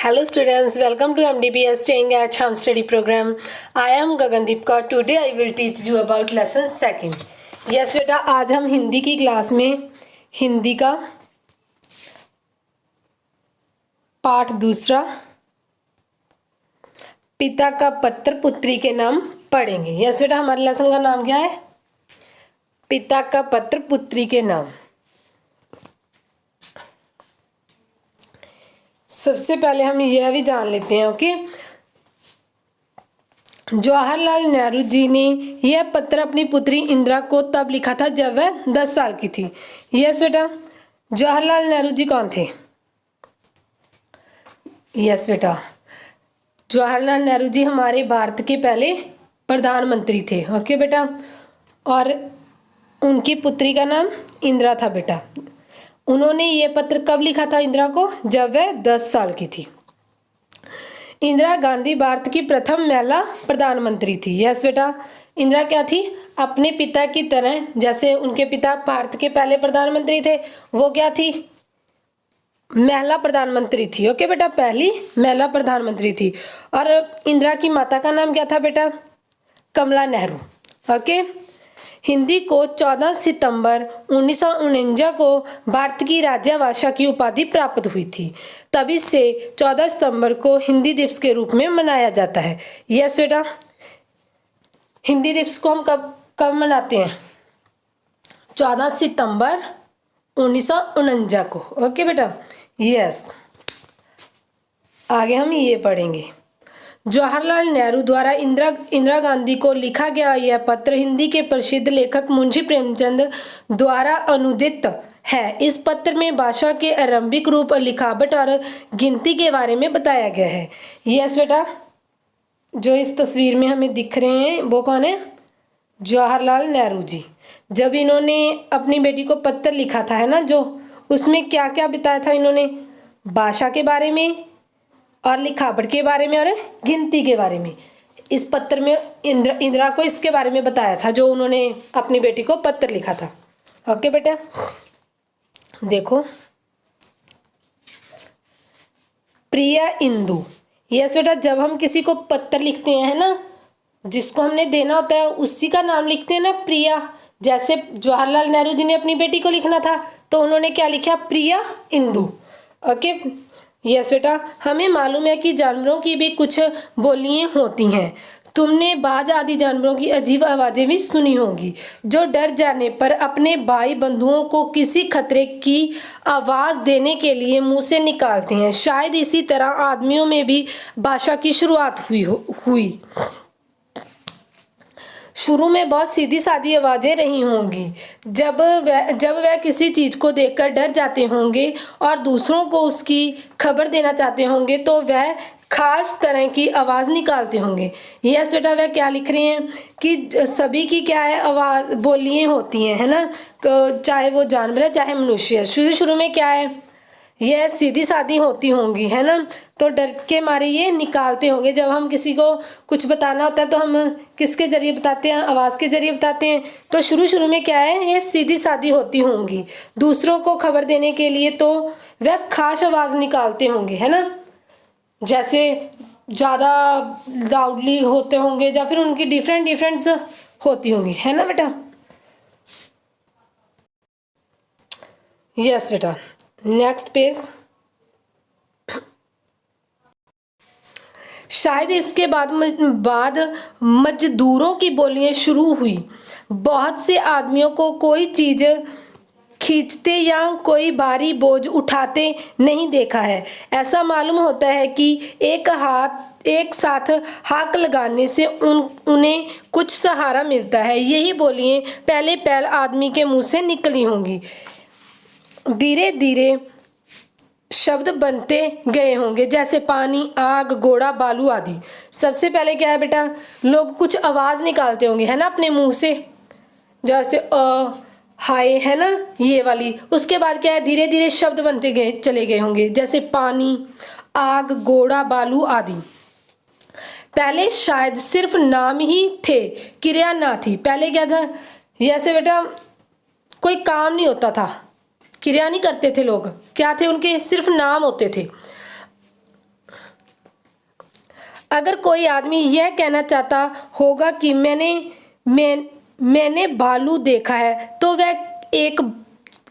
Hello students, welcome to MDBS Staying at Home Study Program. I am Gagandeep Kaur. Today I will teach you about lesson second. Yes बेटा, आज हम हिंदी की class में हिंदी का पाठ दूसरा पिता का पत्र पुत्री के नाम पढ़ेंगे. यस बेटा, हमारे लेसन का नाम क्या है? पिता का पत्र पुत्री के नाम. सबसे पहले हम यह भी जान लेते हैं ओके. जवाहरलाल नेहरू जी ने यह पत्र अपनी पुत्री इंदिरा को तब लिखा था जब वह 10 साल की थी. यस बेटा, जवाहरलाल नेहरू जी कौन थे? यस बेटा, जवाहरलाल नेहरू जी हमारे भारत के पहले प्रधानमंत्री थे. ओके बेटा, और उनकी पुत्री का नाम इंदिरा था बेटा. उन्होंने ये पत्र कब लिखा था इंदिरा को? जब वह 10 साल की थी. इंदिरा गांधी भारत की प्रथम महिला प्रधानमंत्री थी. यस बेटा, इंदिरा क्या थी? अपने पिता की तरह, जैसे उनके पिता भारत के पहले प्रधानमंत्री थे, वो क्या थी? महिला प्रधानमंत्री थी. ओके बेटा, पहली महिला प्रधानमंत्री थी. और इंदिरा की माता का नाम क्या था बेटा? कमला नेहरू. ओके. हिंदी को 14 सितंबर 1949 को भारत की राज्यभाषा की उपाधि प्राप्त हुई थी. तभी से 14 सितंबर को हिंदी दिवस के रूप में मनाया जाता है. यस बेटा, हिंदी दिवस को हम कब मनाते हैं? 14 सितंबर 1949 को. ओके बेटा. यस, आगे हम ये पढ़ेंगे. जवाहरलाल नेहरू द्वारा इंदिरा गांधी को लिखा गया यह पत्र हिंदी के प्रसिद्ध लेखक मुंशी प्रेमचंद द्वारा अनुदित है. इस पत्र में भाषा के आरंभिक रूप, लिखावट और गिनती के बारे में बताया गया है. यस बेटा, जो इस तस्वीर में हमें दिख रहे हैं वो कौन है? जवाहरलाल नेहरू जी. जब इन्होंने अपनी बेटी को पत्र लिखा था, है ना, जो उसमें क्या क्या बताया था इन्होंने? भाषा के बारे में और लिखावट के बारे में और गिनती के बारे में. इस पत्र में इंदिरा को इसके बारे में बताया था जो उन्होंने अपनी बेटी को पत्र लिखा था. ओके बेटा, देखो. प्रिया इंदु. यस बेटा, जब हम किसी को पत्र लिखते हैं, है ना, जिसको हमने देना होता है उसी का नाम लिखते हैं ना, प्रिया. जैसे जवाहरलाल नेहरू जी ने अपनी बेटी को लिखना था तो उन्होंने क्या लिखा? प्रिया इंदु. ओके. यस बेटा, हमें मालूम है कि जानवरों की भी कुछ बोलियां होती हैं. तुमने बाज आदि जानवरों की अजीब आवाज़ें भी सुनी होंगी जो डर जाने पर अपने भाई बंधुओं को किसी खतरे की आवाज़ देने के लिए मुंह से निकालते हैं. शायद इसी तरह आदमियों में भी भाषा की शुरुआत हुई. शुरू में बहुत सीधी सादी आवाज़ें रही होंगी. जब वह किसी चीज़ को देखकर डर जाते होंगे और दूसरों को उसकी खबर देना चाहते होंगे तो वह खास तरह की आवाज़ निकालते होंगे. यस बेटा, वह क्या लिख रहे हैं कि सभी की क्या है? आवाज़ बोलियां होती हैं, है ना, चाहे वो जानवर है चाहे मनुष्य है. शुरू में क्या है? यह सीधी सादी होती होंगी, है ना, तो डर के मारे ये निकालते होंगे. जब हम किसी को कुछ बताना होता है तो हम किसके जरिए बताते हैं? आवाज़ के जरिए बताते हैं. तो शुरू में क्या है? ये सीधी सादी होती होंगी. दूसरों को खबर देने के लिए तो वह खास आवाज़ निकालते होंगे, है ना, जैसे ज़्यादा लाउडली होते होंगे या फिर उनकी डिफरेंट होती होंगी, है ना बेटा. यस बेटा, नेक्स्ट पेज. शायद इसके बाद मजदूरों की बोलियां शुरू हुई. बहुत से आदमियों को कोई चीज़ खींचते या कोई भारी बोझ उठाते नहीं देखा है. ऐसा मालूम होता है कि एक साथ हाथ लगाने से उन्हें कुछ सहारा मिलता है. यही बोलियां पहले आदमी के मुंह से निकली होंगी. धीरे धीरे शब्द बनते गए होंगे, जैसे पानी, आग, घोड़ा, बालू आदि. सबसे पहले क्या है बेटा? लोग कुछ आवाज़ निकालते होंगे, है ना, अपने मुंह से, जैसे हाय, है ना, ये वाली. उसके बाद क्या है? धीरे धीरे शब्द बनते चले गए होंगे, जैसे पानी, आग, घोड़ा, बालू आदि. पहले शायद सिर्फ नाम ही थे, क्रिया ना थी. पहले क्या था? जैसे बेटा कोई काम नहीं होता था, क्रिया नहीं करते थे लोग. क्या थे उनके? सिर्फ नाम होते थे. अगर कोई आदमी यह कहना चाहता होगा कि मैंने भालू देखा है, तो वह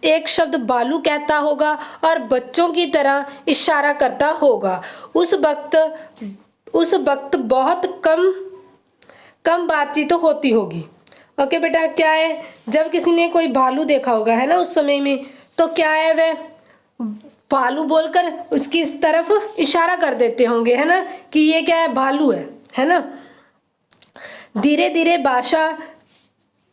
एक शब्द भालू कहता होगा और बच्चों की तरह इशारा करता होगा। उस वक्त बहुत कम बातचीत तो होती होगी। ओके बेटा, क्या है, जब किसी ने कोई भालू देखा होगा, है ना, उस समय में, तो क्या है, वह भालू बोलकर उसकी इस तरफ इशारा कर देते होंगे, है ना, कि ये क्या है, भालू है ना। धीरे धीरे भाषा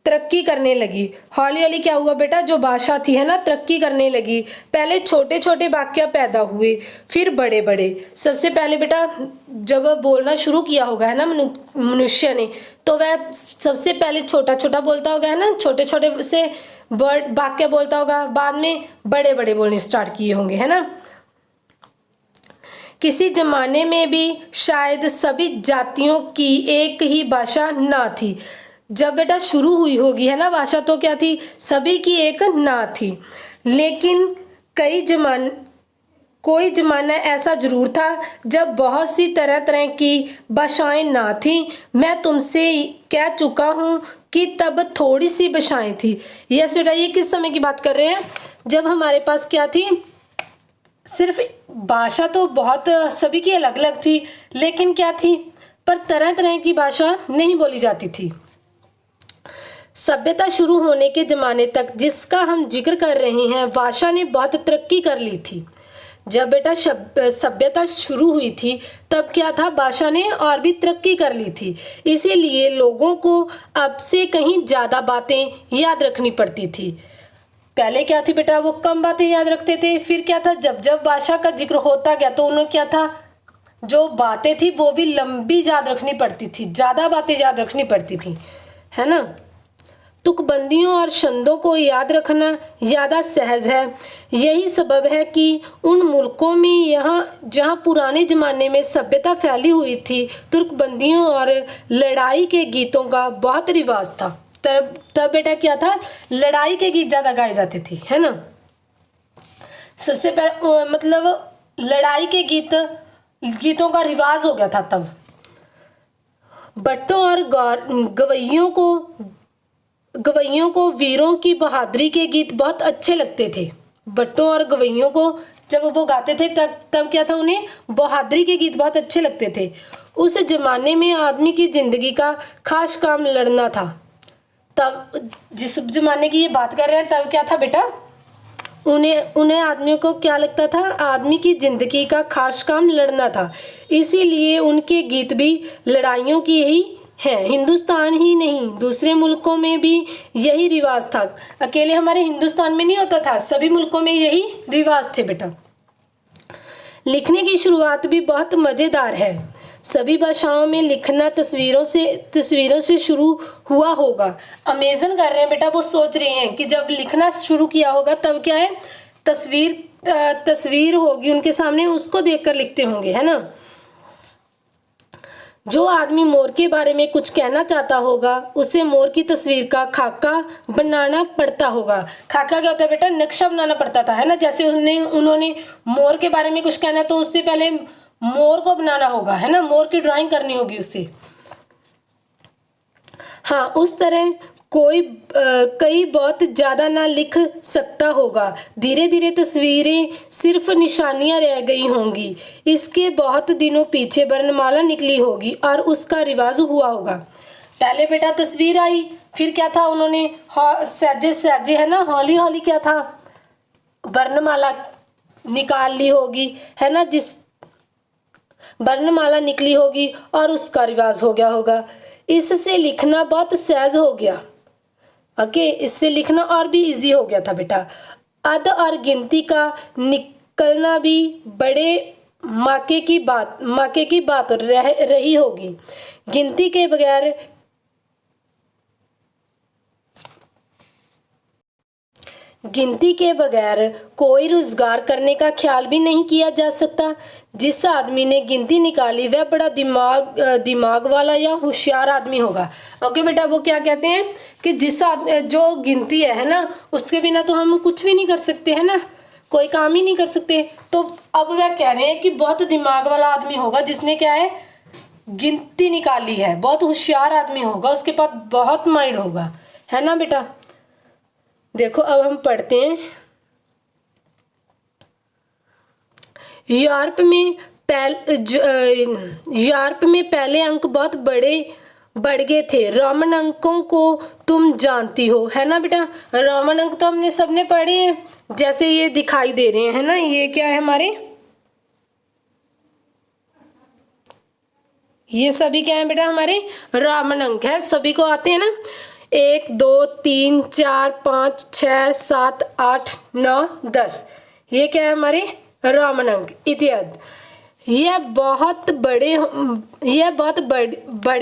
तरक्की करने लगी। हौली हौली क्या हुआ बेटा, जो भाषा थी, है ना, तरक्की करने लगी। पहले छोटे छोटे वाक्य पैदा हुए, फिर बड़े बड़े। सबसे पहले बेटा जब बोलना शुरू किया होगा, है ना, मनुष्य ने, तो वह सबसे पहले छोटा छोटा बोलता होगा, है ना, छोटे छोटे से वाक्य बोलता होगा, बाद में बड़े बड़े बोलने स्टार्ट किए होंगे, है ना। किसी जमाने में भी शायद सभी जातियों की एक ही भाषा ना थी। जब बेटा शुरू हुई होगी, है ना, भाषा, तो क्या थी, सभी की एक ना थी। लेकिन कोई जमाना ऐसा जरूर था जब बहुत सी तरह तरह की भाषाएं ना थी। मैं तुमसे कह चुका हूँ कि तब थोड़ी सी भाषाएं थी। यस बेटा, ये किस समय की बात कर रहे हैं, जब हमारे पास क्या थी, सिर्फ भाषा तो बहुत सभी की अलग अलग थी, लेकिन क्या थी, पर तरह तरह की भाषा नहीं बोली जाती थी। सभ्यता शुरू होने के ज़माने तक जिसका हम जिक्र कर रहे हैं, भाषा ने बहुत तरक्की कर ली थी। जब बेटा सभ्यता शुरू हुई थी, तब क्या था, भाषा ने और भी तरक्की कर ली थी। इसीलिए लोगों को अब से कहीं ज़्यादा बातें याद रखनी पड़ती थी। पहले क्या थी बेटा, वो कम बातें याद रखते थे। फिर क्या था, जब जब भाषा का जिक्र होता गया, तो उन्हें क्या था, जो बातें थी वो भी लंबी याद रखनी पड़ती थी, ज़्यादा बातें याद रखनी पड़ती थी, है ना। तुकबंदियों और छंदों को याद रखना ज़्यादा सहज है। यही सबब है कि उन मुल्कों में जहाँ पुराने ज़माने में सभ्यता फैली हुई थी, तुकबंदियों और लड़ाई के गीतों का बहुत रिवाज था। तब बेटा क्या था, लड़ाई के गीत ज़्यादा गाए जाते थे, है ना। सबसे पहले मतलब लड़ाई के गीतों का रिवाज हो गया था तब। भट्टों और गवैयों को वीरों की बहादुरी के गीत बहुत अच्छे लगते थे। भट्टों और गवैयों को जब वो गाते थे, तब क्या था, उन्हें बहादुरी के गीत बहुत अच्छे लगते थे। उस जमाने में आदमी की ज़िंदगी का खास काम लड़ना था। तब जिस जमाने की ये बात कर रहे हैं, तब क्या था बेटा, उन्हें आदमियों को क्या लगता था, आदमी की ज़िंदगी का खास काम लड़ना था। इसीलिए उनके गीत भी लड़ाइयों की ही है। हिंदुस्तान ही नहीं, दूसरे मुल्कों में भी यही रिवाज था। अकेले हमारे हिंदुस्तान में नहीं होता था, सभी मुल्कों में यही रिवाज थे बेटा। लिखने की शुरुआत भी बहुत मज़ेदार है। सभी भाषाओं में लिखना तस्वीरों से शुरू हुआ होगा। अमेजन कर रहे हैं बेटा, वो सोच रहे हैं कि जब लिखना शुरू किया होगा, तब क्या है, तस्वीर होगी उनके सामने, उसको देखकर लिखते होंगे, है ना। जो आदमी मोर के बारे में कुछ कहना चाहता होगा, उसे मोर की तस्वीर का खाका बनाना पड़ता होगा। खाका क्या होता है बेटा, नक्शा बनाना पड़ता था, है ना। जैसे उन्होंने मोर के बारे में कुछ कहना है, तो उससे पहले मोर को बनाना होगा, है ना, मोर की ड्राइंग करनी होगी उससे। हाँ, उस तरह कई बहुत ज़्यादा ना लिख सकता होगा। धीरे धीरे तस्वीरें सिर्फ निशानियां रह गई होंगी। इसके बहुत दिनों पीछे वर्णमाला निकली होगी और उसका रिवाज हुआ होगा। पहले बेटा तस्वीर आई, फिर क्या था, उन्होंने सहजे सहजे, है ना, हौली हौली क्या था, वर्णमाला निकाल ली होगी, है ना, जिस वर्णमाला निकली होगी और उसका रिवाज हो गया होगा। इससे लिखना बहुत सहज हो गया। ओके, इससे लिखना और भी इजी हो गया था बेटा। अद और गिनती का निकलना भी बड़े माके की बात रही होगी। गिनती के बगैर कोई रोजगार करने का ख्याल भी नहीं किया जा सकता। जिस आदमी ने गिनती निकाली, वह बड़ा दिमाग वाला या होशियार आदमी होगा। ओके बेटा, वो क्या कहते हैं कि जो गिनती है ना, उसके बिना तो हम कुछ भी नहीं कर सकते, है ना, कोई काम ही नहीं कर सकते। तो अब वह कह रहे हैं कि बहुत दिमाग वाला आदमी होगा, जिसने क्या है, गिनती निकाली है, बहुत होशियार आदमी होगा, उसके पास बहुत माइंड होगा, है ना बेटा। देखो अब हम पढ़ते हैं। यूरोप में पहले अंक बहुत बड़े बढ़ गए थे। रोमन अंकों को तुम जानती हो, है ना बेटा। रोमन अंक तो हमने सबने पढ़े हैं, जैसे ये दिखाई दे रहे हैं, है ना। ये क्या है हमारे, ये सभी क्या है बेटा, हमारे रोमन अंक है, सभी को आते हैं ना। 1 2 3 4 5 6 7 8 9 10, ये क्या है हमारे रोमन अंक इत्यादि। यह बहुत बढ़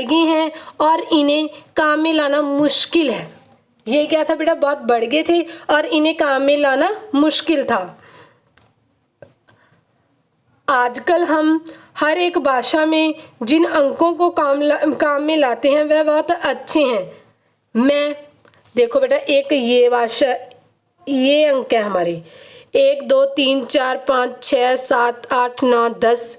गए हैं और इन्हें काम में लाना मुश्किल है। ये क्या था बेटा, बहुत बढ़ गए थे और इन्हें काम में लाना मुश्किल था। आजकल हम हर एक भाषा में जिन अंकों को काम में लाते हैं वह बहुत अच्छे हैं। मैं देखो बेटा, एक ये भाषा, ये अंक है हमारे 1 2 3 4 5 6 7 8 9 10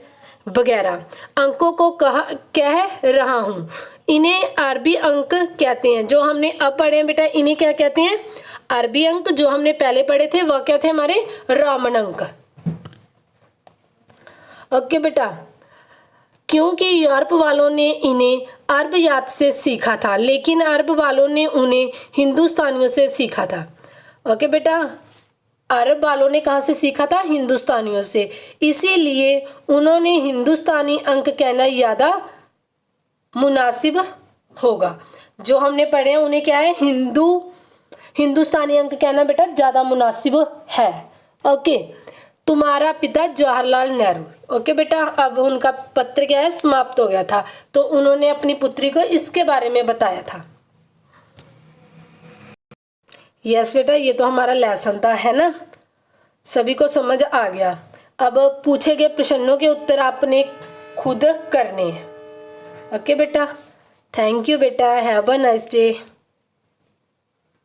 वगैरह अंकों को कह रहा हूँ। इन्हें अरबी अंक कहते हैं। जो हमने अब पढ़े हैं बेटा, इन्हें क्या कहते हैं, अरबी अंक। जो हमने पहले पढ़े थे वह क्या थे, हमारे रोमन अंक। ओके बेटा, क्योंकि यूरोप वालों ने इन्हें अरब से सीखा था, लेकिन अरब वालों ने उन्हें हिंदुस्तानियों से सीखा था। ओके बेटा, अरब वालों ने कहाँ से सीखा था, हिंदुस्तानियों से, इसीलिए उन्होंने हिंदुस्तानी अंक कहना ज़्यादा मुनासिब होगा। जो हमने पढ़े हैं उन्हें क्या है, हिंदुस्तानी अंक कहना बेटा ज़्यादा मुनासिब है। ओके, तुम्हारा पिता जवाहरलाल नेहरू। ओके बेटा, अब उनका पत्र क्या है, समाप्त हो गया था, तो उन्होंने अपनी पुत्री को इसके बारे में बताया था। यस बेटा, ये तो हमारा लेसन था, है ना। सभी को समझ आ गया। अब पूछे गए प्रश्नों के उत्तर आपने खुद करने हैं। ओके बेटा, थैंक यू बेटा, हैव अ नाइस डे।